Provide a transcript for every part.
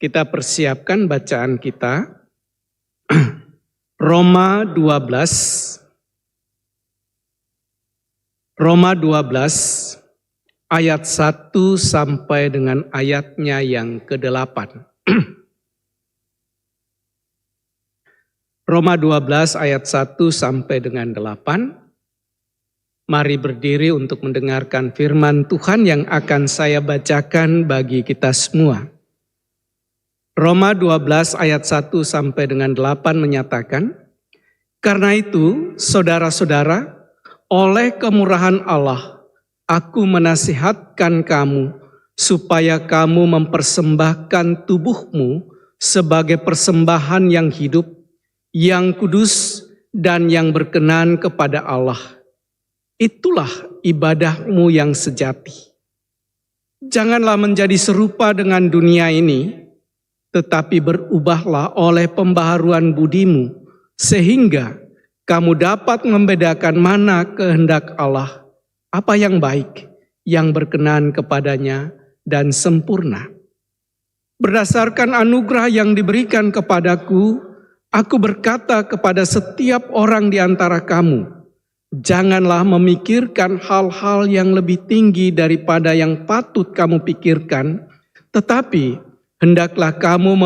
Kita persiapkan bacaan kita. Roma 12 ayat 1 sampai dengan ayatnya yang ke-8. Roma 12 ayat 1 sampai dengan 8. Mari berdiri untuk mendengarkan firman Tuhan yang akan saya bacakan bagi kita semua. Roma 12 ayat 1 sampai dengan 8 menyatakan, "Karena itu, saudara-saudara, oleh kemurahan Allah, aku menasihatkan kamu supaya kamu mempersembahkan tubuhmu sebagai persembahan yang hidup, yang kudus, dan yang berkenan kepada Allah. Itulah ibadahmu yang sejati. Janganlah menjadi serupa dengan dunia ini, tetapi berubahlah oleh pembaharuan budimu, sehingga kamu dapat membedakan mana kehendak Allah, apa yang baik, yang berkenan kepadanya, dan sempurna. Berdasarkan anugerah yang diberikan kepadaku, aku berkata kepada setiap orang di antara kamu, janganlah memikirkan hal-hal yang lebih tinggi daripada yang patut kamu pikirkan, tetapi hendaklah kamu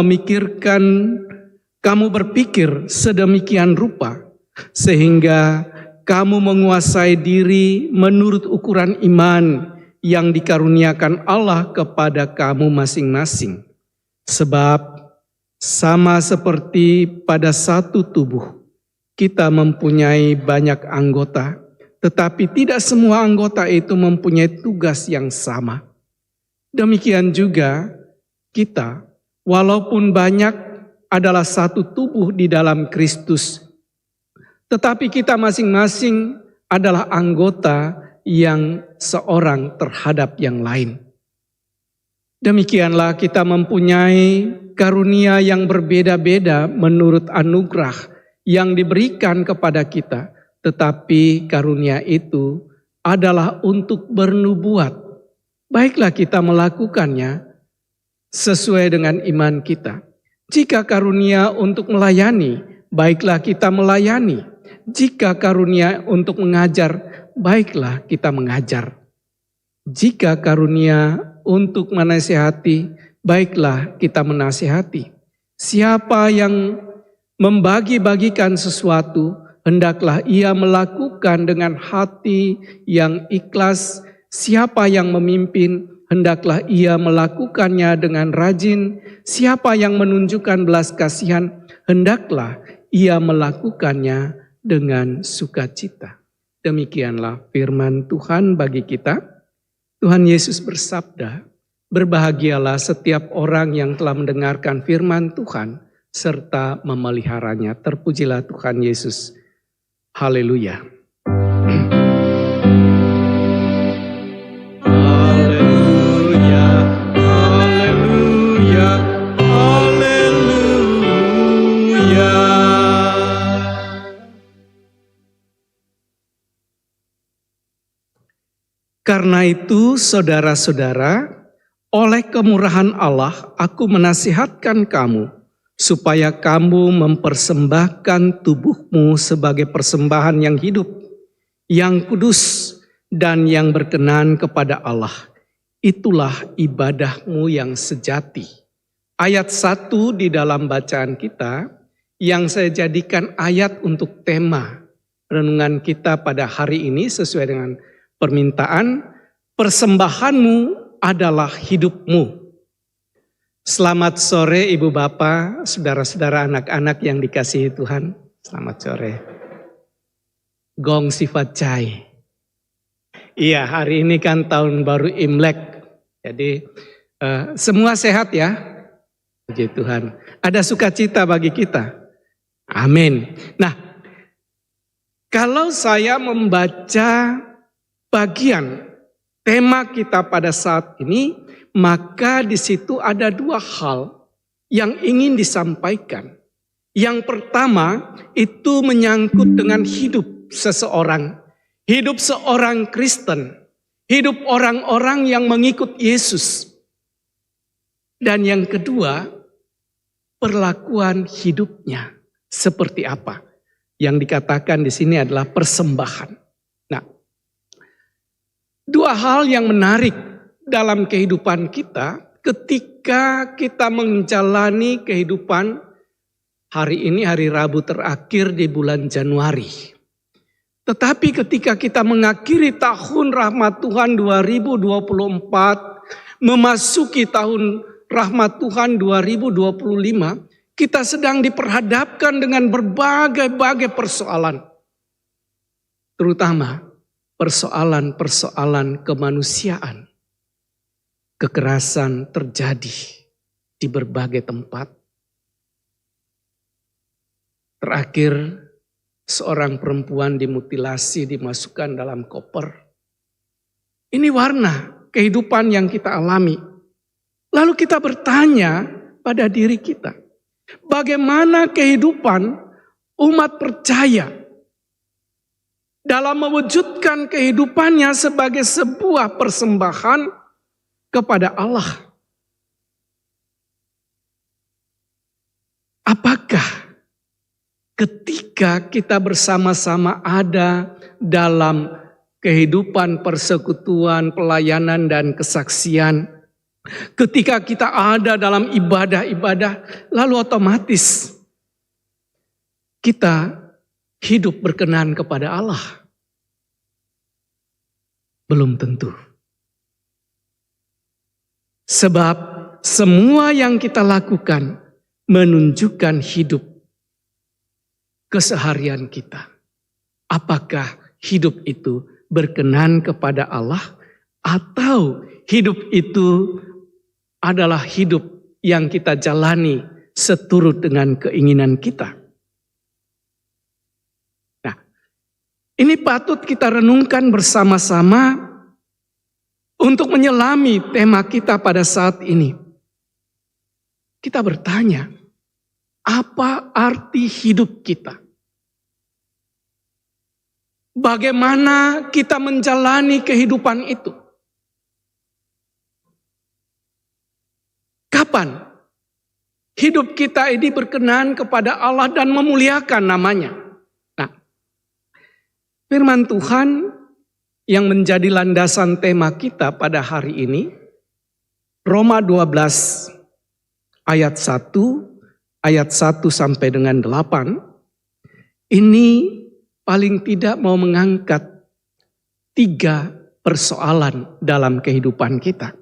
berpikir sedemikian rupa, sehingga kamu menguasai diri menurut ukuran iman yang dikaruniakan Allah kepada kamu masing-masing. Sebab sama seperti pada satu tubuh, kita mempunyai banyak anggota, tetapi tidak semua anggota itu mempunyai tugas yang sama. Demikian juga kita, walaupun banyak, adalah satu tubuh di dalam Kristus, tetapi kita masing-masing adalah anggota yang seorang terhadap yang lain. Demikianlah kita mempunyai karunia yang berbeda-beda menurut anugerah yang diberikan kepada kita, tetapi karunia itu adalah untuk bernubuat. Baiklah kita melakukannya sesuai dengan iman kita. Jika karunia untuk melayani, baiklah kita melayani. Jika karunia untuk mengajar, baiklah kita mengajar. Jika karunia untuk menasihati, baiklah kita menasihati. Siapa yang membagi-bagikan sesuatu, hendaklah ia melakukan dengan hati yang ikhlas. Siapa yang memimpin, hendaklah ia melakukannya dengan rajin. Siapa yang menunjukkan belas kasihan, hendaklah ia melakukannya dengan sukacita. Demikianlah firman Tuhan bagi kita. Tuhan Yesus bersabda, berbahagialah setiap orang yang telah mendengarkan firman Tuhan serta memeliharanya. Terpujilah Tuhan Yesus. Haleluya. Karena itu, saudara-saudara, oleh kemurahan Allah, aku menasihatkan kamu, supaya kamu mempersembahkan tubuhmu sebagai persembahan yang hidup, yang kudus, dan yang berkenan kepada Allah. Itulah ibadahmu yang sejati. Ayat 1 di dalam bacaan kita, yang saya jadikan ayat untuk tema renungan kita pada hari ini sesuai dengan permintaan, persembahanmu adalah hidupmu. Selamat sore Ibu Bapak, saudara-saudara, anak-anak yang dikasihi Tuhan. Selamat sore. Gong sifat cai. Iya, hari ini kan tahun baru Imlek. Jadi semua sehat ya. Puji Tuhan. Ada sukacita bagi kita. Amin. Nah, kalau saya membaca bagian tema kita pada saat ini, maka di situ ada dua hal yang ingin disampaikan. Yang pertama itu menyangkut dengan hidup seseorang, hidup seorang Kristen, hidup orang-orang yang mengikut Yesus. Dan yang kedua perlakuan hidupnya seperti apa. Yang dikatakan di sini adalah persembahan. Nah, dua hal yang menarik dalam kehidupan kita ketika kita menjalani kehidupan hari ini, hari Rabu terakhir di bulan Januari. Tetapi ketika kita mengakhiri tahun rahmat Tuhan 2024, memasuki tahun rahmat Tuhan 2025, kita sedang diperhadapkan dengan berbagai-bagai persoalan. Terutama persoalan-persoalan kemanusiaan. Kekerasan terjadi di berbagai tempat. Terakhir, seorang perempuan dimutilasi, dimasukkan dalam koper. Ini warna kehidupan yang kita alami. Lalu kita bertanya pada diri kita, bagaimana kehidupan umat percaya dalam mewujudkan kehidupannya sebagai sebuah persembahan kepada Allah? Apakah ketika kita bersama-sama ada dalam kehidupan persekutuan, pelayanan, dan kesaksian, ketika kita ada dalam ibadah-ibadah, lalu otomatis kita hidup berkenan kepada Allah? Belum tentu. Sebab semua yang kita lakukan menunjukkan hidup keseharian kita. Apakah hidup itu berkenan kepada Allah atau hidup itu adalah hidup yang kita jalani seturut dengan keinginan kita? Nah, ini patut kita renungkan bersama-sama untuk menyelami tema kita pada saat ini. Kita bertanya, apa arti hidup kita? Bagaimana kita menjalani kehidupan itu? Kapan hidup kita ini berkenan kepada Allah dan memuliakan namanya? Nah, firman Tuhan yang menjadi landasan tema kita pada hari ini, Roma 12 ayat 1, ayat 1 sampai dengan 8, ini paling tidak mau mengangkat 3 persoalan dalam kehidupan kita.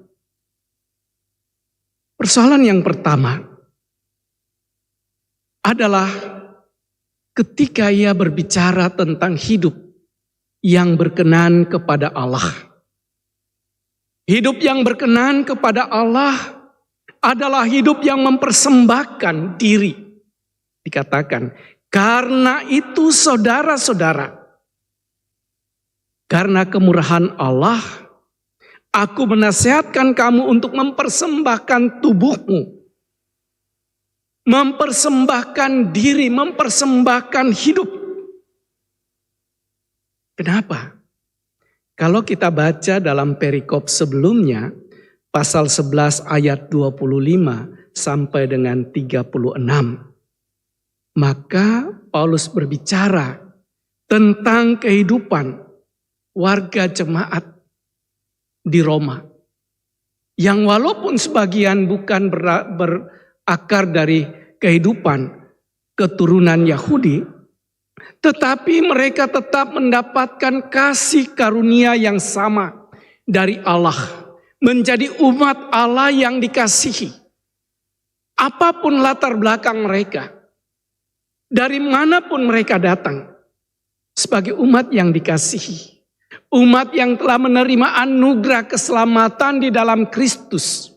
Persoalan yang pertama adalah ketika ia berbicara tentang hidup yang berkenan kepada Allah. Hidup yang berkenan kepada Allah adalah hidup yang mempersembahkan diri. Dikatakan, karena itu saudara-saudara, karena kemurahan Allah, aku menasihatkan kamu untuk mempersembahkan tubuhmu. Mempersembahkan diri, mempersembahkan hidup. Kenapa? Kalau kita baca dalam perikop sebelumnya, pasal 11 ayat 25 sampai dengan 36. Maka Paulus berbicara tentang kehidupan warga jemaat di Roma. Yang walaupun sebagian bukan berakar dari kehidupan keturunan Yahudi, tetapi mereka tetap mendapatkan kasih karunia yang sama dari Allah. Menjadi umat Allah yang dikasihi. Apapun latar belakang mereka. Dari manapun mereka datang, sebagai umat yang dikasihi, umat yang telah menerima anugerah keselamatan di dalam Kristus.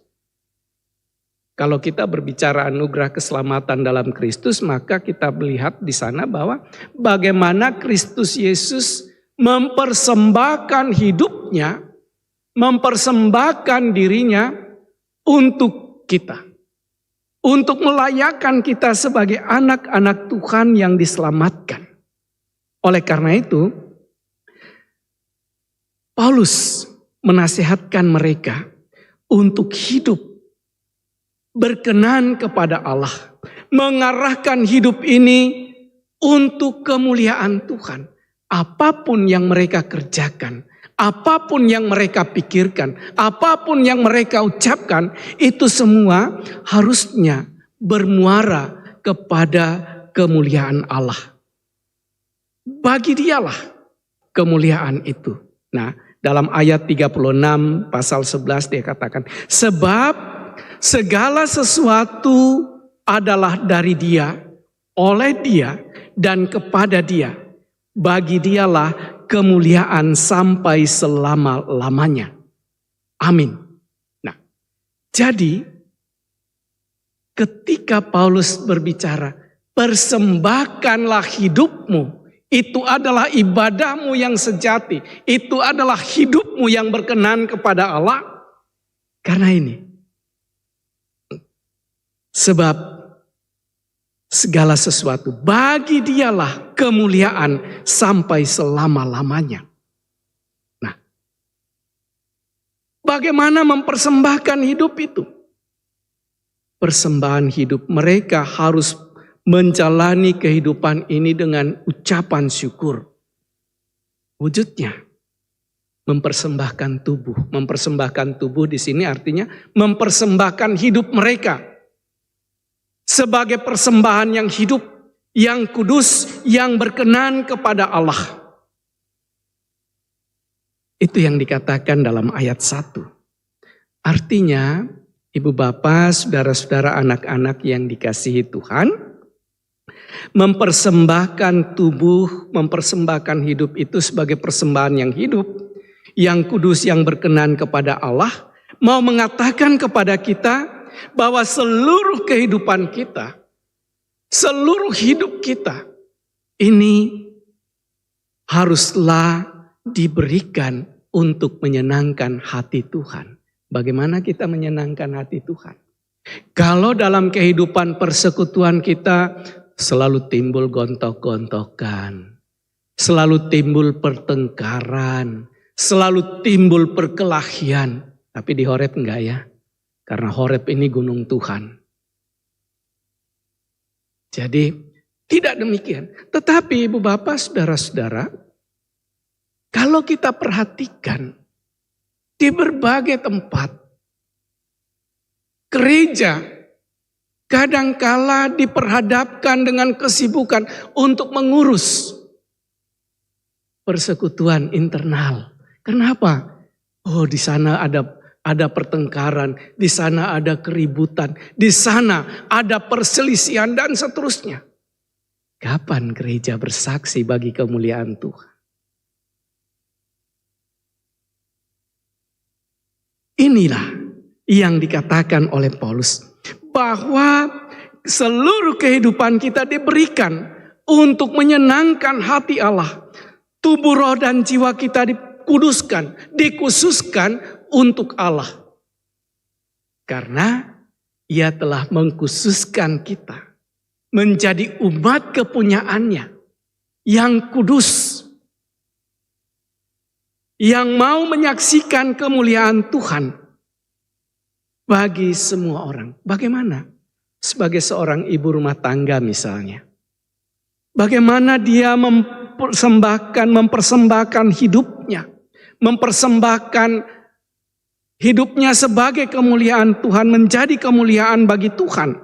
Kalau kita berbicara anugerah keselamatan dalam Kristus, maka kita melihat di sana bahwa bagaimana Kristus Yesus mempersembahkan hidupnya, mempersembahkan dirinya untuk kita. Untuk melayakkan kita sebagai anak-anak Tuhan yang diselamatkan. Oleh karena itu, Paulus menasihatkan mereka untuk hidup berkenan kepada Allah. mengarahkan hidup ini untuk kemuliaan Tuhan. Apapun yang mereka kerjakan, apapun yang mereka pikirkan, apapun yang mereka ucapkan, itu semua harusnya bermuara kepada kemuliaan Allah. Bagi Dialah kemuliaan itu. Nah, dalam ayat 36 pasal 11 dia katakan, sebab segala sesuatu adalah dari Dia, oleh Dia, dan kepada Dia. Bagi Dialah kemuliaan sampai selama-lamanya. Amin. Nah, jadi ketika Paulus berbicara, persembahkanlah hidupmu, itu adalah ibadahmu yang sejati, itu adalah hidupmu yang berkenan kepada Allah. Karena ini, sebab segala sesuatu bagi Dialah kemuliaan sampai selama-lamanya. Nah, bagaimana mempersembahkan hidup itu? Persembahan hidup mereka harus menjalani kehidupan ini dengan ucapan syukur. Wujudnya mempersembahkan tubuh. Mempersembahkan tubuh di sini artinya mempersembahkan hidup mereka sebagai persembahan yang hidup, yang kudus, yang berkenan kepada Allah. Itu yang dikatakan dalam ayat 1. Artinya, ibu bapak, saudara-saudara, anak-anak yang dikasihi Tuhan, mempersembahkan tubuh, mempersembahkan hidup itu sebagai persembahan yang hidup, yang kudus, yang berkenan kepada Allah, mau mengatakan kepada kita bahwa seluruh kehidupan kita, seluruh hidup kita, ini haruslah diberikan untuk menyenangkan hati Tuhan. Bagaimana kita menyenangkan hati Tuhan? Kalau dalam kehidupan persekutuan kita selalu timbul gontok-gontokan, selalu timbul pertengkaran, selalu timbul perkelahian. Tapi di Horeb enggak ya? Karena Horeb ini gunung Tuhan. Jadi tidak demikian. Tetapi ibu bapak, saudara-saudara, kalau kita perhatikan di berbagai tempat, gereja kadangkala diperhadapkan dengan kesibukan untuk mengurus persekutuan internal. Kenapa? Oh, di sana ada pertengkaran, di sana ada keributan, di sana ada perselisihan dan seterusnya. Kapan gereja bersaksi bagi kemuliaan Tuhan? Inilah yang dikatakan oleh Paulus, bahwa seluruh kehidupan kita diberikan untuk menyenangkan hati Allah. Tubuh, roh, dan jiwa kita dikuduskan, dikhususkan untuk Allah. Karena Ia telah mengkhususkan kita menjadi umat kepunyaannya yang kudus, yang mau menyaksikan kemuliaan Tuhan bagi semua orang. Bagaimana? Sebagai seorang ibu rumah tangga misalnya. Bagaimana dia mempersembahkan hidupnya, mempersembahkan hidupnya sebagai kemuliaan Tuhan, menjadi kemuliaan bagi Tuhan.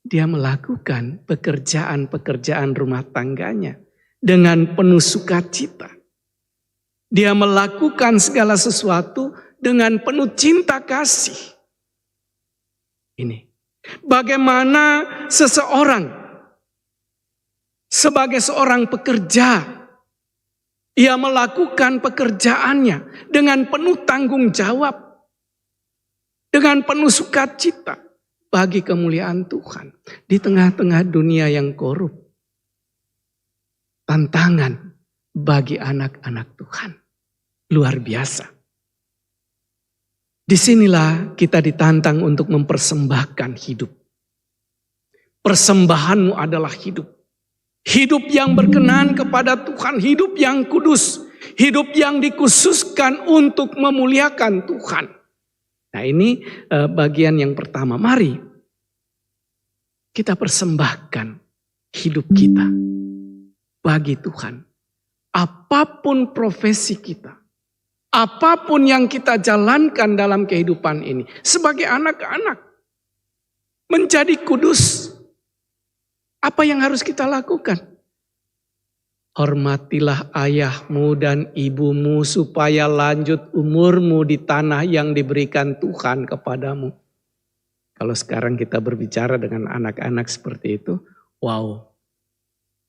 Dia melakukan pekerjaan-pekerjaan rumah tangganya dengan penuh sukacita. Dia melakukan segala sesuatu dengan penuh cinta kasih. Ini. Bagaimana seseorang sebagai seorang pekerja, ia melakukan pekerjaannya dengan penuh tanggung jawab, dengan penuh sukacita bagi kemuliaan Tuhan. Di tengah-tengah dunia yang korup, tantangan bagi anak-anak Tuhan luar biasa. Disinilah kita ditantang untuk mempersembahkan hidup. Persembahanmu adalah hidup. Hidup yang berkenan kepada Tuhan, hidup yang kudus, hidup yang dikhususkan untuk memuliakan Tuhan. Nah, ini bagian yang pertama. Mari kita persembahkan hidup kita bagi Tuhan. Apapun profesi kita, apapun yang kita jalankan dalam kehidupan ini, sebagai anak-anak, menjadi kudus. Apa yang harus kita lakukan? Hormatilah ayahmu dan ibumu supaya lanjut umurmu di tanah yang diberikan Tuhan kepadamu. Kalau sekarang kita berbicara dengan anak-anak seperti itu, wow.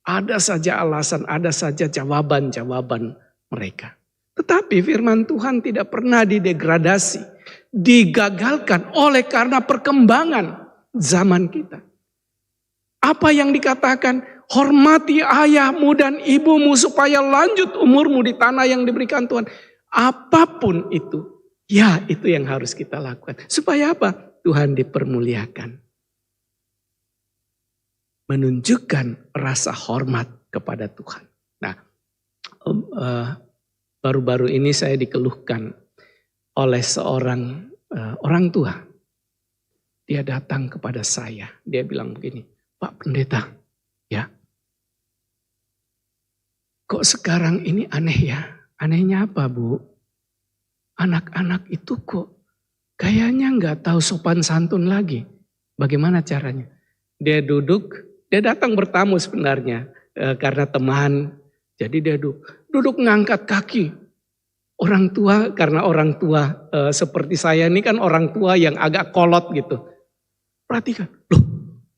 Ada saja alasan, ada saja jawaban-jawaban mereka. Tetapi firman Tuhan tidak pernah didegradasi, digagalkan oleh karena perkembangan zaman kita. Apa yang dikatakan? Hormati ayahmu dan ibumu supaya lanjut umurmu di tanah yang diberikan Tuhan. Apapun itu, ya itu yang harus kita lakukan. Supaya apa? Tuhan dipermuliakan. Menunjukkan rasa hormat kepada Tuhan. Nah, baru-baru ini saya dikeluhkan oleh seorang orang tua. Dia datang kepada saya, dia bilang begini, Pak Pendeta, ya, kok sekarang ini aneh ya? Anehnya apa, Bu? Anak-anak itu kok kayaknya nggak tahu sopan santun lagi. Bagaimana caranya? Dia duduk, dia datang bertamu sebenarnya karena teman. Jadi dia duduk ngangkat kaki. Orang tua, karena orang tua seperti saya ini kan orang tua yang agak kolot gitu. Perhatikan, loh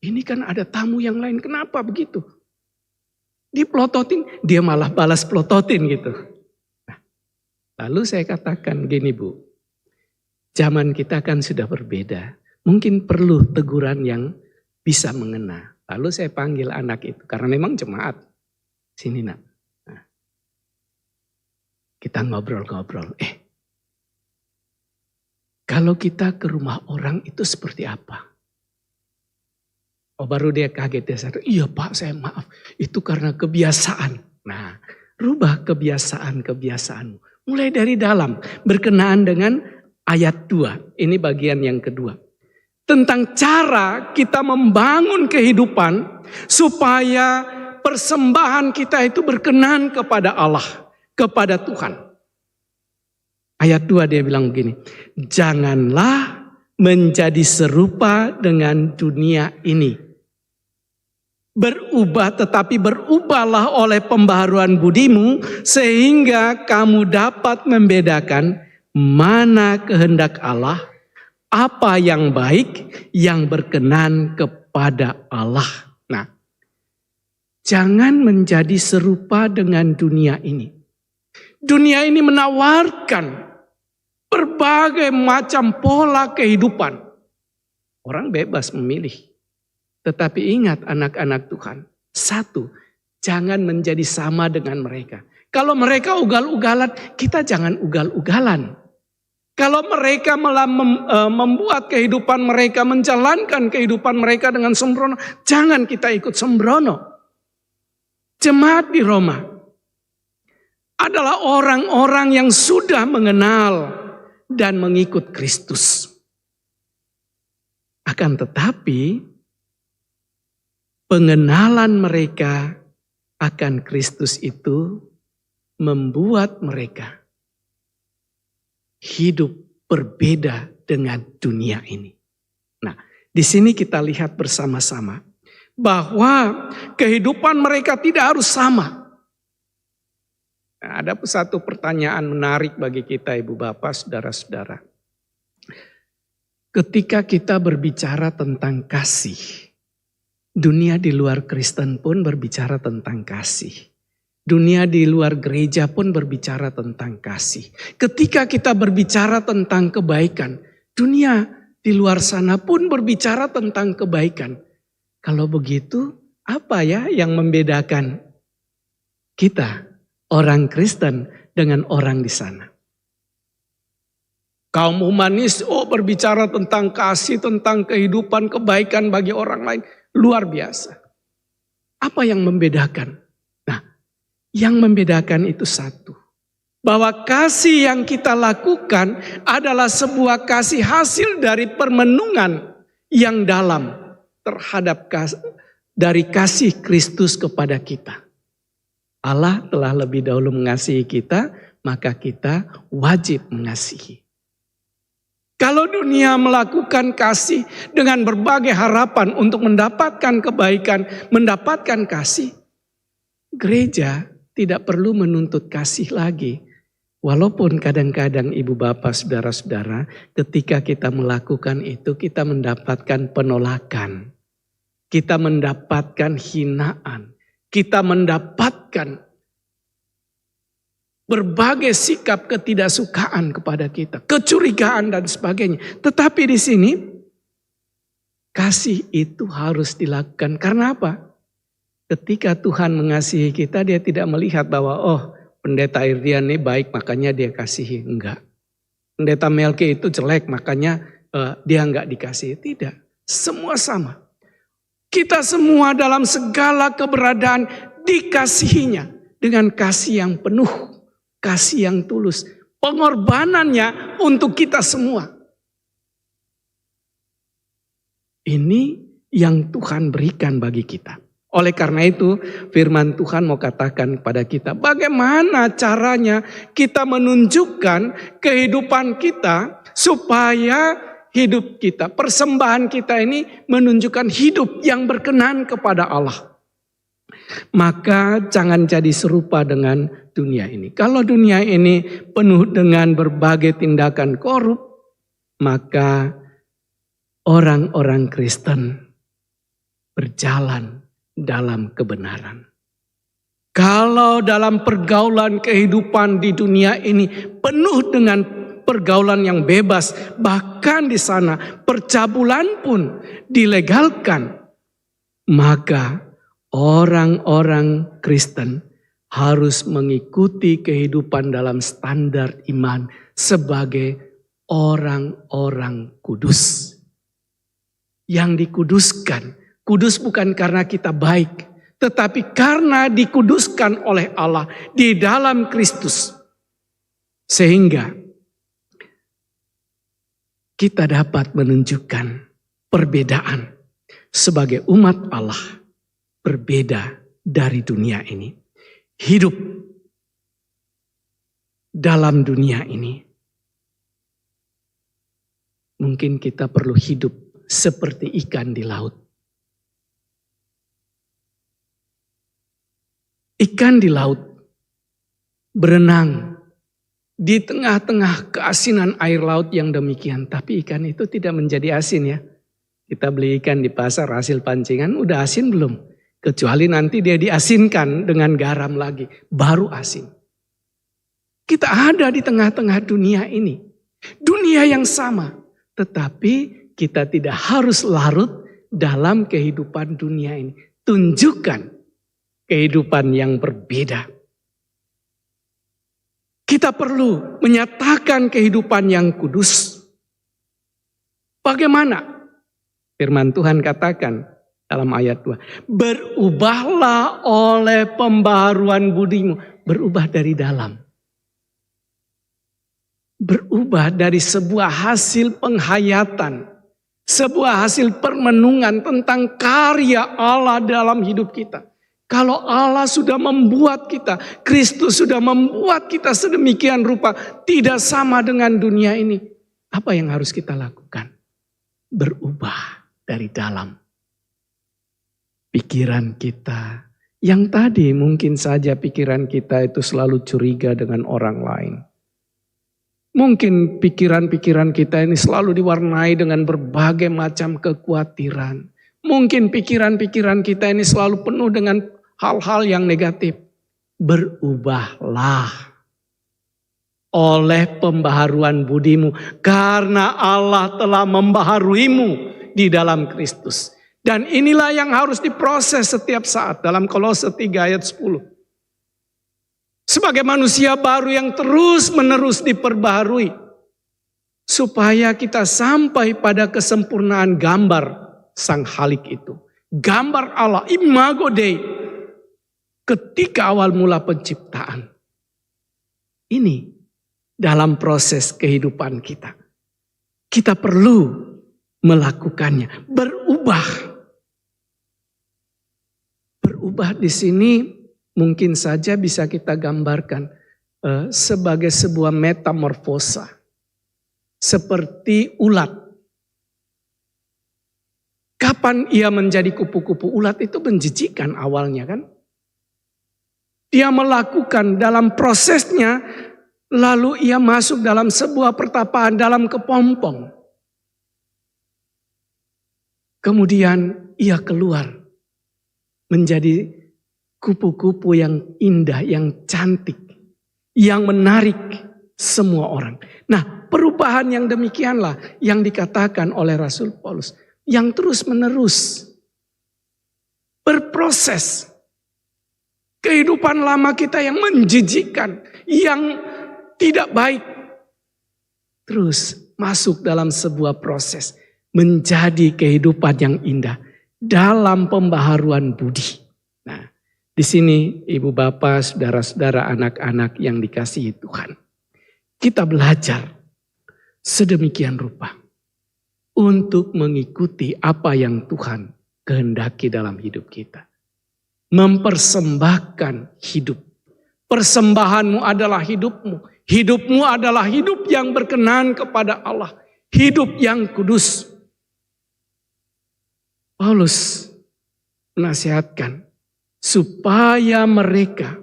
ini kan ada tamu yang lain, kenapa begitu? Dipelototin, dia malah balas pelototin gitu. Nah, lalu saya katakan gini Bu, zaman kita kan sudah berbeda. Mungkin perlu teguran yang bisa mengena. Lalu saya panggil anak itu, karena memang jemaat. Sini nak. Nah, kita ngobrol-ngobrol. Kalau kita ke rumah orang itu seperti apa? Oh baru dia kaget, dia sadar, iya Pak saya maaf, itu karena kebiasaan. Nah, rubah kebiasaan-kebiasaanmu. Mulai dari dalam, berkenaan dengan ayat 2. Ini bagian yang kedua. Tentang cara kita membangun kehidupan supaya persembahan kita itu berkenan kepada Allah, kepada Tuhan. Ayat 2 dia bilang begini, janganlah menjadi serupa dengan dunia ini. Berubah, tetapi berubahlah oleh pembaharuan budimu sehingga kamu dapat membedakan mana kehendak Allah, apa yang baik, yang berkenan kepada Allah. Nah, jangan menjadi serupa dengan dunia ini. Dunia ini menawarkan berbagai macam pola kehidupan. Orang bebas memilih. Tetapi ingat anak-anak Tuhan, satu, jangan menjadi sama dengan mereka. Kalau mereka ugal-ugalan, kita jangan ugal-ugalan. Kalau mereka membuat kehidupan mereka, menjalankan kehidupan mereka dengan sembrono, jangan kita ikut sembrono. Jemaat di Roma adalah orang-orang yang sudah mengenal dan mengikut Kristus. Akan tetapi, pengenalan mereka akan Kristus itu membuat mereka hidup berbeda dengan dunia ini. Nah, di sini kita lihat bersama-sama bahwa kehidupan mereka tidak harus sama. Nah, ada satu pertanyaan menarik bagi kita Ibu Bapak, Saudara-saudara. Ketika kita berbicara tentang kasih, dunia di luar Kristen pun berbicara tentang kasih. Dunia di luar gereja pun berbicara tentang kasih. Ketika kita berbicara tentang kebaikan, dunia di luar sana pun berbicara tentang kebaikan. Kalau begitu, apa ya yang membedakan kita, orang Kristen, dengan orang di sana? Kaum humanis, berbicara tentang kasih, tentang kehidupan, kebaikan bagi orang lain. Luar biasa. Apa yang membedakan? Nah, yang membedakan itu satu. Bahwa kasih yang kita lakukan adalah sebuah kasih hasil dari permenungan yang dalam terhadap dari kasih Kristus kepada kita. Allah telah lebih dahulu mengasihi kita, maka kita wajib mengasihi. Kalau dunia melakukan kasih dengan berbagai harapan untuk mendapatkan kebaikan, mendapatkan kasih, gereja tidak perlu menuntut kasih lagi. Walaupun kadang-kadang ibu bapak saudara-saudara, ketika kita melakukan itu kita mendapatkan penolakan. Kita mendapatkan hinaan. Kita mendapatkan berbagai sikap ketidaksukaan kepada kita, kecurigaan dan sebagainya. Tetapi di sini kasih itu harus dilakukan. Karena apa? Ketika Tuhan mengasihi kita, dia tidak melihat bahwa pendeta Irdian ini baik makanya dia kasihi. Enggak. Pendeta Melki itu jelek makanya dia enggak dikasihi. Tidak. Semua sama. Kita semua dalam segala keberadaan dikasihinya dengan kasih yang penuh. Kasih yang tulus, pengorbanannya untuk kita semua. Ini yang Tuhan berikan bagi kita. Oleh karena itu firman Tuhan mau katakan kepada kita, bagaimana caranya kita menunjukkan kehidupan kita supaya hidup kita, persembahan kita ini menunjukkan hidup yang berkenan kepada Allah. Maka jangan jadi serupa dengan dunia ini. Kalau dunia ini penuh dengan berbagai tindakan korup, maka orang-orang Kristen berjalan dalam kebenaran. Kalau dalam pergaulan kehidupan di dunia ini penuh dengan pergaulan yang bebas, bahkan di sana percabulan pun dilegalkan, maka orang-orang Kristen harus mengikuti kehidupan dalam standar iman sebagai orang-orang kudus. Yang dikuduskan. Kudus bukan karena kita baik, tetapi karena dikuduskan oleh Allah di dalam Kristus. Sehingga kita dapat menunjukkan perbedaan sebagai umat Allah. Berbeda dari dunia ini. Hidup dalam dunia ini. Mungkin kita perlu hidup seperti ikan di laut. Ikan di laut berenang di tengah-tengah keasinan air laut yang demikian. Tapi ikan itu tidak menjadi asin ya. Kita beli ikan di pasar hasil pancingan udah asin belum? Kecuali nanti dia diasinkan dengan garam lagi, baru asin. Kita ada di tengah-tengah dunia ini. Dunia yang sama, tetapi kita tidak harus larut dalam kehidupan dunia ini. Tunjukkan kehidupan yang berbeda. Kita perlu menyatakan kehidupan yang kudus. Bagaimana? Firman Tuhan katakan, dalam ayat 2. Berubahlah oleh pembaharuan budimu. Berubah dari dalam. Berubah dari sebuah hasil penghayatan. Sebuah hasil permenungan tentang karya Allah dalam hidup kita. Kalau Allah sudah membuat kita, Kristus sudah membuat kita sedemikian rupa. Tidak sama dengan dunia ini. Apa yang harus kita lakukan? Berubah dari dalam. Pikiran kita, yang tadi mungkin saja pikiran kita itu selalu curiga dengan orang lain. Mungkin pikiran-pikiran kita ini selalu diwarnai dengan berbagai macam kekhawatiran. Mungkin pikiran-pikiran kita ini selalu penuh dengan hal-hal yang negatif. Berubahlah oleh pembaharuan budimu, karena Allah telah membaharuimu di dalam Kristus. Dan inilah yang harus diproses setiap saat dalam Kolose 3 ayat 10. Sebagai manusia baru yang terus menerus diperbaharui. Supaya kita sampai pada kesempurnaan gambar Sang Halik itu. Gambar Allah, imago Dei. Ketika awal mula penciptaan. Ini dalam proses kehidupan kita. Kita perlu melakukannya, berubah berubah di sini mungkin saja bisa kita gambarkan sebagai sebuah metamorfosa. Seperti ulat. Kapan ia menjadi kupu-kupu? Ulat itu menjijikkan awalnya kan. Dia melakukan dalam prosesnya, lalu ia masuk dalam sebuah pertapaan, dalam kepompong. Kemudian ia keluar menjadi kupu-kupu yang indah, yang cantik, yang menarik semua orang. Nah, perubahan yang demikianlah yang dikatakan oleh Rasul Paulus, yang terus-menerus berproses. Kehidupan lama kita yang menjijikkan, yang tidak baik, terus masuk dalam sebuah proses menjadi kehidupan yang indah dalam pembaharuan budi. Nah, di sini ibu bapak, saudara-saudara, anak-anak yang dikasihi Tuhan, kita belajar sedemikian rupa untuk mengikuti apa yang Tuhan kehendaki dalam hidup kita. Mempersembahkan hidup. Persembahanmu adalah hidupmu. Hidupmu adalah hidup yang berkenan kepada Allah. Hidup yang kudus. Paulus menasihatkan supaya mereka,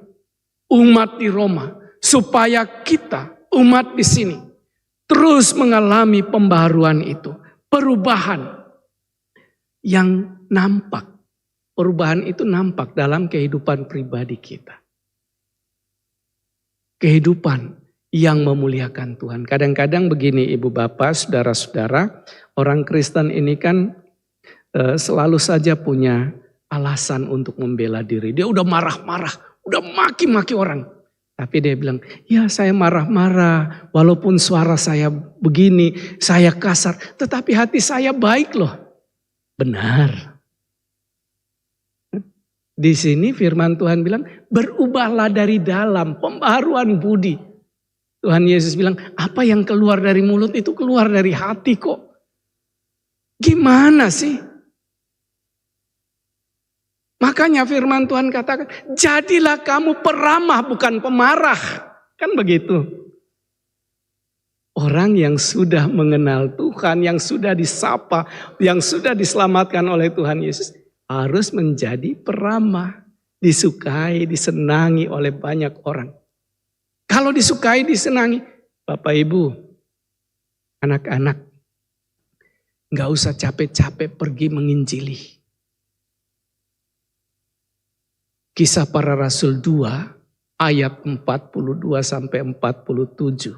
umat di Roma, supaya kita, umat di sini, terus mengalami pembaharuan itu. Perubahan yang nampak. Perubahan itu nampak dalam kehidupan pribadi kita. Kehidupan yang memuliakan Tuhan. Kadang-kadang begini ibu bapak, saudara-saudara, orang Kristen ini kan selalu saja punya alasan untuk membela diri. Dia udah marah-marah, udah maki-maki orang. Tapi dia bilang, ya saya marah-marah, walaupun suara saya begini, saya kasar, tetapi hati saya baik loh. Benar. Di sini firman Tuhan bilang, berubahlah dari dalam, pembaharuan budi. Tuhan Yesus bilang, apa yang keluar dari mulut itu keluar dari hati kok. Gimana sih? Makanya firman Tuhan katakan, jadilah kamu peramah bukan pemarah. Kan begitu. Orang yang sudah mengenal Tuhan, yang sudah disapa, yang sudah diselamatkan oleh Tuhan Yesus, harus menjadi peramah, disukai, disenangi oleh banyak orang. Kalau disukai, disenangi, Bapak Ibu, anak-anak, gak usah capek-capek pergi menginjili. Kisah Para Rasul 2 ayat 42 sampai 47.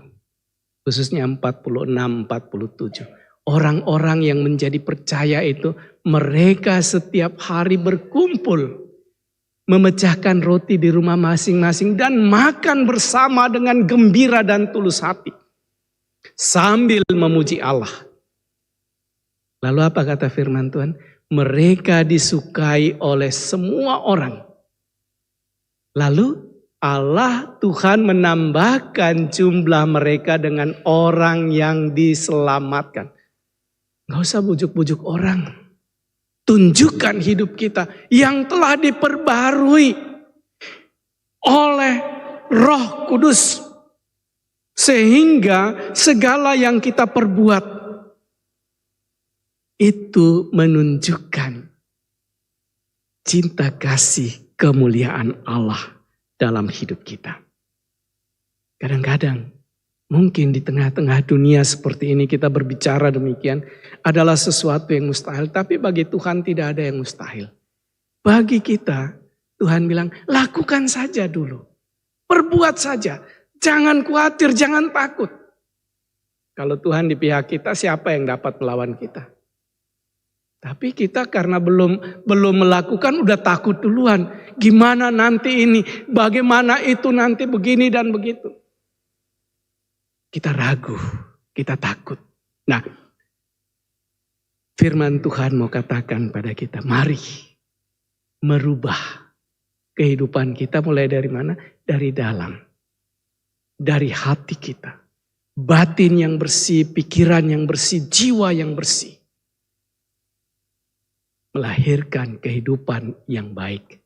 Khususnya 46-47. Orang-orang yang menjadi percaya itu, mereka setiap hari berkumpul, memecahkan roti di rumah masing-masing dan makan bersama dengan gembira dan tulus hati, sambil memuji Allah. Lalu apa kata firman Tuhan? Mereka disukai oleh semua orang. Lalu Allah Tuhan menambahkan jumlah mereka dengan orang yang diselamatkan. Gak usah bujuk-bujuk orang. Tunjukkan hidup kita yang telah diperbarui oleh Roh Kudus. Sehingga segala yang kita perbuat itu menunjukkan cinta kasih kemuliaan Allah dalam hidup kita. Kadang-kadang mungkin di tengah-tengah dunia seperti ini kita berbicara demikian adalah sesuatu yang mustahil. Tapi bagi Tuhan tidak ada yang mustahil. Bagi kita Tuhan bilang lakukan saja dulu. Perbuat saja. Jangan khawatir, jangan takut. Kalau Tuhan di pihak kita, siapa yang dapat melawan kita? Tapi kita karena belum melakukan udah takut duluan. Gimana nanti ini, bagaimana itu nanti begini dan begitu. Kita ragu, kita takut. Nah, firman Tuhan mau katakan pada kita, mari merubah kehidupan kita mulai dari mana? Dari dalam. Dari hati kita. Batin yang bersih, pikiran yang bersih, jiwa yang bersih. Melahirkan kehidupan yang baik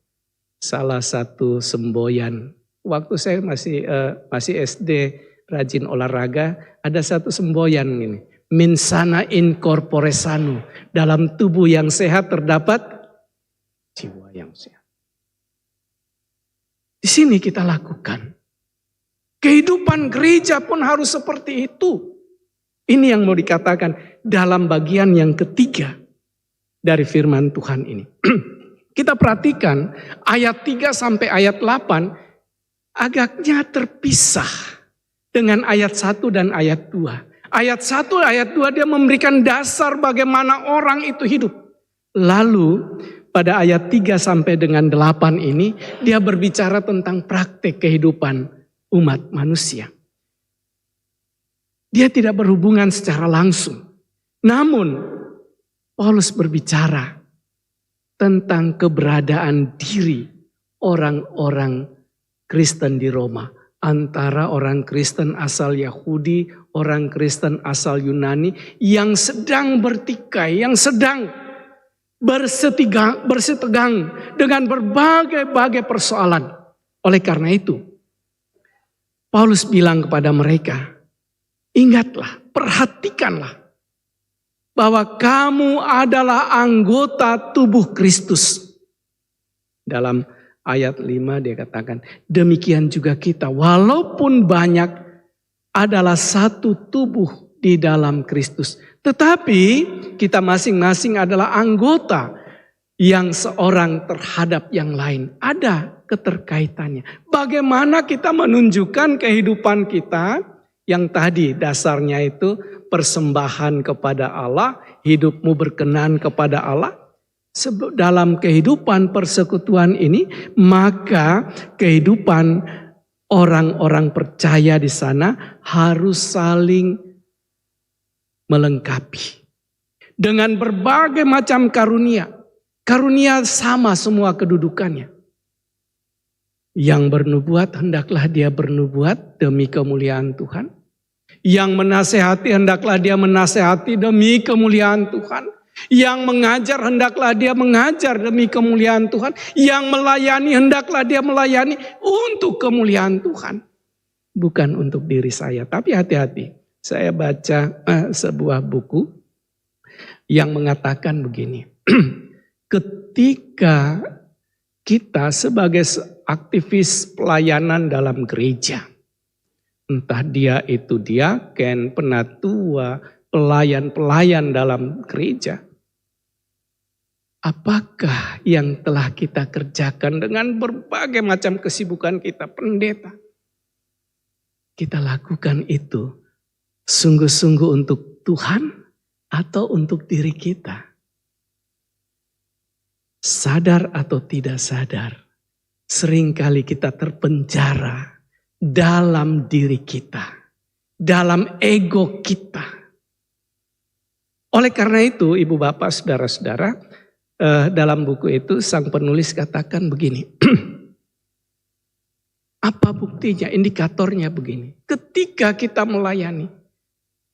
salah satu semboyan. Waktu saya masih SD, rajin olahraga, ada satu semboyan ini. Min sana in corpore sano. Dalam tubuh yang sehat terdapat jiwa yang sehat. Di sini kita lakukan. Kehidupan gereja pun harus seperti itu. Ini yang mau dikatakan dalam bagian yang ketiga dari firman Tuhan ini. Kita perhatikan ayat 3 sampai ayat 8 agaknya terpisah dengan ayat 1 dan ayat 2. Ayat 1, ayat 2 dia memberikan dasar bagaimana orang itu hidup. Lalu pada ayat 3 sampai dengan 8 ini dia berbicara tentang praktek kehidupan umat manusia. Dia tidak berhubungan secara langsung. Namun Paulus berbicara tentang keberadaan diri orang-orang Kristen di Roma. Antara orang Kristen asal Yahudi, orang Kristen asal Yunani yang sedang bertikai, yang sedang bersitegang dengan berbagai persoalan. Oleh karena itu, Paulus bilang kepada mereka, ingatlah, perhatikanlah bahwa kamu adalah anggota tubuh Kristus. Dalam ayat 5 dia katakan, demikian juga kita walaupun banyak adalah satu tubuh di dalam Kristus. Tetapi kita masing-masing adalah anggota yang seorang terhadap yang lain. Ada keterkaitannya. Bagaimana kita menunjukkan kehidupan kita yang tadi dasarnya itu persembahan kepada Allah, hidupmu berkenan kepada Allah. Dalam kehidupan persekutuan ini, maka kehidupan orang-orang percaya di sana harus saling melengkapi. Dengan berbagai macam karunia. Karunia sama semua kedudukannya. Yang bernubuat hendaklah dia bernubuat demi kemuliaan Tuhan. Yang menasehati hendaklah dia menasehati demi kemuliaan Tuhan. Yang mengajar hendaklah dia mengajar demi kemuliaan Tuhan. Yang melayani hendaklah dia melayani untuk kemuliaan Tuhan. Bukan untuk diri saya. Tapi hati-hati. Saya baca sebuah buku yang mengatakan begini. Ketika kita sebagai aktivis pelayanan dalam gereja, entah dia itu diaken, penatua, pelayan-pelayan dalam gereja, apakah yang telah kita kerjakan dengan berbagai macam kesibukan kita, pendeta, kita lakukan itu sungguh-sungguh untuk Tuhan atau untuk diri kita? Sadar atau tidak sadar, seringkali kita terpenjara dalam diri kita, dalam ego kita. Oleh karena itu, ibu bapak, saudara-saudara, dalam buku itu sang penulis katakan begini. Apa buktinya, indikatornya begini. Ketika kita melayani,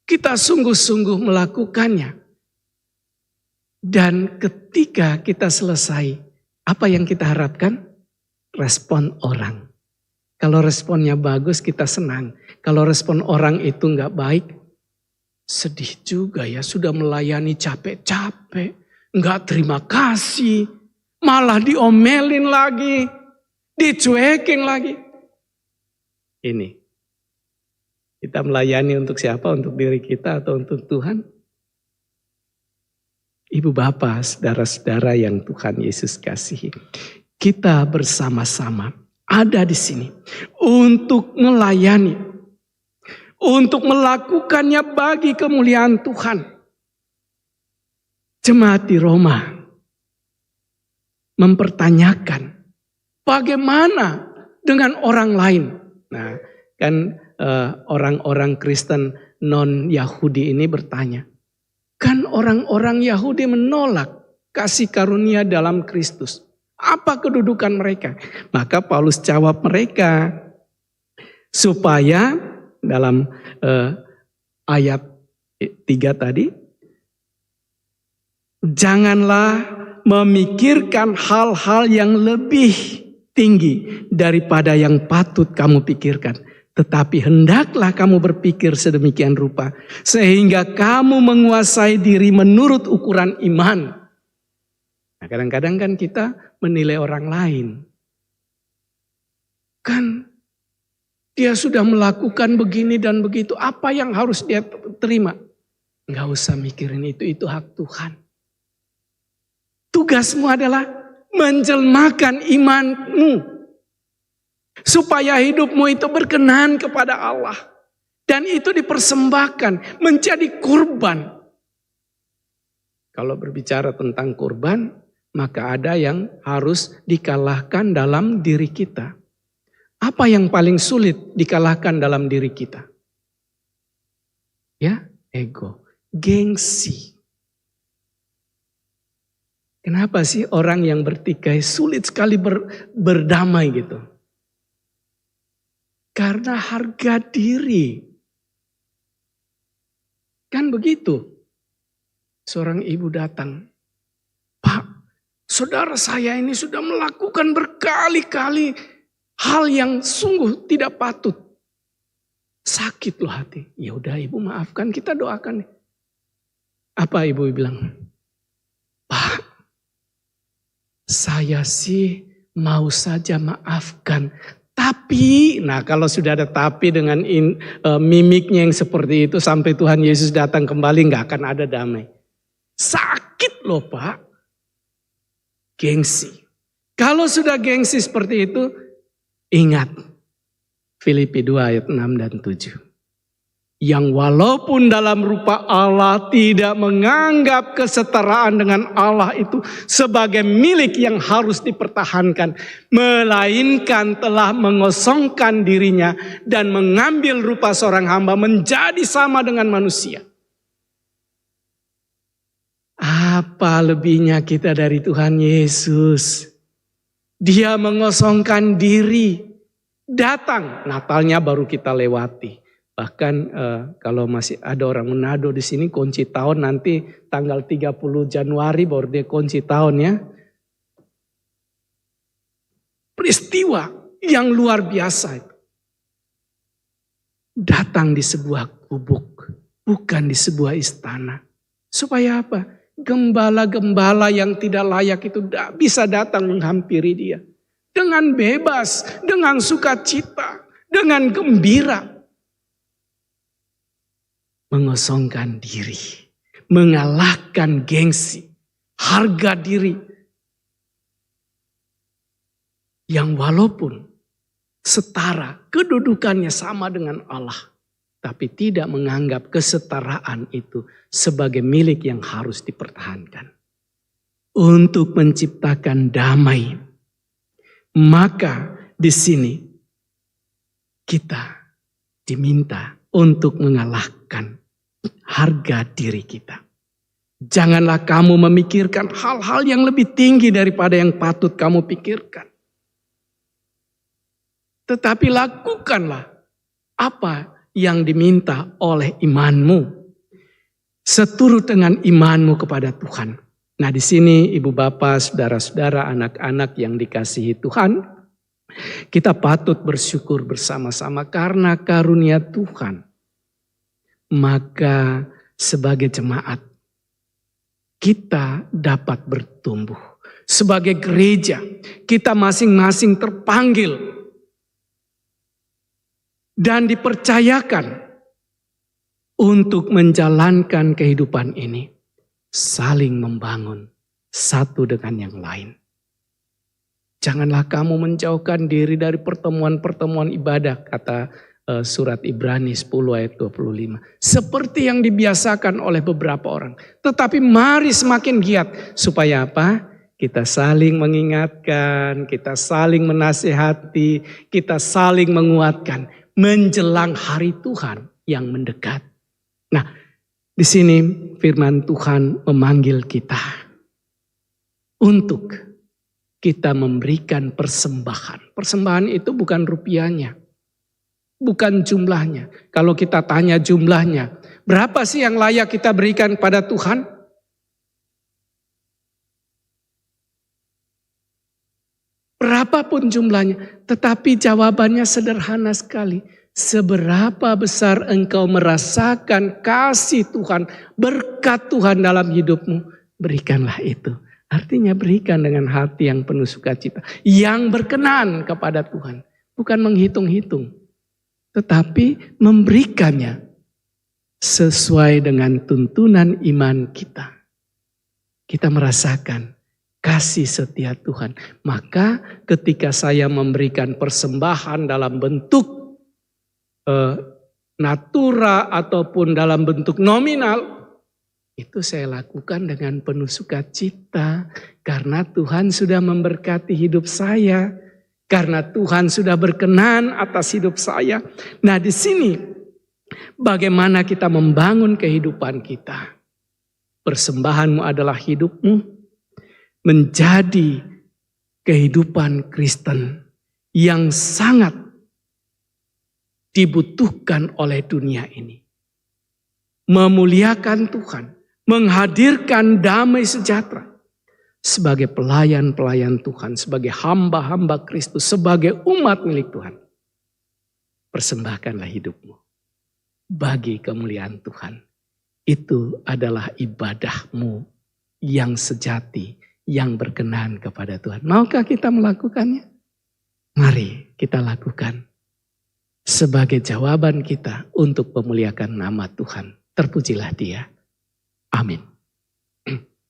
kita sungguh-sungguh melakukannya. Dan ketika kita selesai, apa yang kita harapkan? Respon orang. Kalau responnya bagus, kita senang. Kalau respon orang itu nggak baik, sedih juga ya. Sudah melayani capek-capek, nggak terima kasih, malah diomelin lagi, dicuekin lagi. Ini, kita melayani untuk siapa? Untuk diri kita atau untuk Tuhan? Ibu bapak, saudara-saudara yang Tuhan Yesus kasihi. Kita bersama-sama ada di sini untuk melayani. Untuk melakukannya bagi kemuliaan Tuhan. Jemaat di Roma mempertanyakan bagaimana dengan orang lain. Nah, kan orang-orang Kristen non-Yahudi ini bertanya. Kan orang-orang Yahudi menolak kasih karunia dalam Kristus. Apa kedudukan mereka? Maka Paulus jawab mereka. Supaya dalam ayat 3 tadi. Janganlah memikirkan hal-hal yang lebih tinggi daripada yang patut kamu pikirkan. Tetapi hendaklah kamu berpikir sedemikian rupa, sehingga kamu menguasai diri menurut ukuran iman. Nah, kadang-kadang kan kita menilai orang lain. Kan dia sudah melakukan begini dan begitu, apa yang harus dia terima? Enggak usah mikirin itu hak Tuhan. Tugasmu adalah menjelmakan imanmu, supaya hidupmu itu berkenan kepada Allah. Dan itu dipersembahkan menjadi kurban. Kalau berbicara tentang kurban, maka ada yang harus dikalahkan dalam diri kita. Apa yang paling sulit dikalahkan dalam diri kita? Ya, ego, gengsi. Kenapa sih orang yang bertikai sulit sekali berdamai gitu? Karena harga diri. Kan begitu. Seorang ibu datang. Pak, saudara saya ini sudah melakukan berkali-kali hal yang sungguh tidak patut. Sakit loh hati. Ya udah ibu maafkan, kita doakan. Apa ibu bilang? Pak, saya sih mau saja maafkan. Tapi, nah kalau sudah ada tapi dengan mimiknya yang seperti itu sampai Tuhan Yesus datang kembali gak akan ada damai. Sakit loh Pak. Gengsi. Kalau sudah gengsi seperti itu, ingat Filipi 2 ayat 6 dan 7. Yang walaupun dalam rupa Allah tidak menganggap kesetaraan dengan Allah itu sebagai milik yang harus dipertahankan. Melainkan telah mengosongkan dirinya dan mengambil rupa seorang hamba menjadi sama dengan manusia. Apa lebihnya kita dari Tuhan Yesus? Dia mengosongkan diri. Datang, Natalnya baru kita lewati. Bahkan kalau masih ada orang Manado di sini kunci tahun nanti tanggal 30 Januari baru dia kunci tahun ya. Peristiwa yang luar biasa itu. Datang di sebuah gubuk, bukan di sebuah istana. Supaya apa? Gembala-gembala yang tidak layak itu tidak bisa datang menghampiri dia. Dengan bebas, dengan sukacita, dengan gembira. Mengosongkan diri, mengalahkan gengsi, harga diri. Yang walaupun setara, kedudukannya sama dengan Allah. Tapi tidak menganggap kesetaraan itu sebagai milik yang harus dipertahankan. Untuk menciptakan damai. Maka di sini kita diminta untuk mengalahkan harga diri kita. Janganlah kamu memikirkan hal-hal yang lebih tinggi daripada yang patut kamu pikirkan. Tetapi lakukanlah apa yang diminta oleh imanmu. Seturut dengan imanmu kepada Tuhan. Nah di sini ibu bapak, saudara-saudara, anak-anak yang dikasihi Tuhan. Kita patut bersyukur bersama-sama karena karunia Tuhan. Maka sebagai jemaat kita dapat bertumbuh. Sebagai gereja kita masing-masing terpanggil dan dipercayakan untuk menjalankan kehidupan ini. Saling membangun satu dengan yang lain. Janganlah kamu menjauhkan diri dari pertemuan-pertemuan ibadah, kata surat Ibrani 10 ayat 25. Seperti yang dibiasakan oleh beberapa orang. Tetapi mari semakin giat. Supaya apa? Kita saling mengingatkan, kita saling menasihati, kita saling menguatkan. Menjelang hari Tuhan yang mendekat. Nah, di sini firman Tuhan memanggil kita. Untuk kita memberikan persembahan. Persembahan itu bukan rupiahnya. Bukan jumlahnya. Kalau kita tanya jumlahnya, berapa sih yang layak kita berikan pada Tuhan? berapapun jumlahnya. Tetapi jawabannya sederhana sekali. Seberapa besar engkau merasakan kasih Tuhan, berkat Tuhan dalam hidupmu, berikanlah itu. Artinya berikan dengan hati yang penuh sukacita, yang berkenan kepada Tuhan. Bukan menghitung-hitung, tetapi memberikannya sesuai dengan tuntunan iman kita. Kita merasakan kasih setia Tuhan. Maka ketika saya memberikan persembahan dalam bentuk natura ataupun dalam bentuk nominal, itu saya lakukan dengan penuh sukacita. Karena Tuhan sudah memberkati hidup saya. Karena Tuhan sudah berkenan atas hidup saya. Nah, di sini bagaimana kita membangun kehidupan kita. Persembahanmu adalah hidupmu. Menjadi kehidupan Kristen yang sangat dibutuhkan oleh dunia ini. Memuliakan Tuhan, menghadirkan damai sejahtera. Sebagai pelayan-pelayan Tuhan, sebagai hamba-hamba Kristus, sebagai umat milik Tuhan. Persembahkanlah hidupmu bagi kemuliaan Tuhan. Itu adalah ibadahmu yang sejati, yang berkenan kepada Tuhan. Maukah kita melakukannya? Mari kita lakukan. Sebagai jawaban kita untuk memuliakan nama Tuhan. Terpujilah Dia. Amin.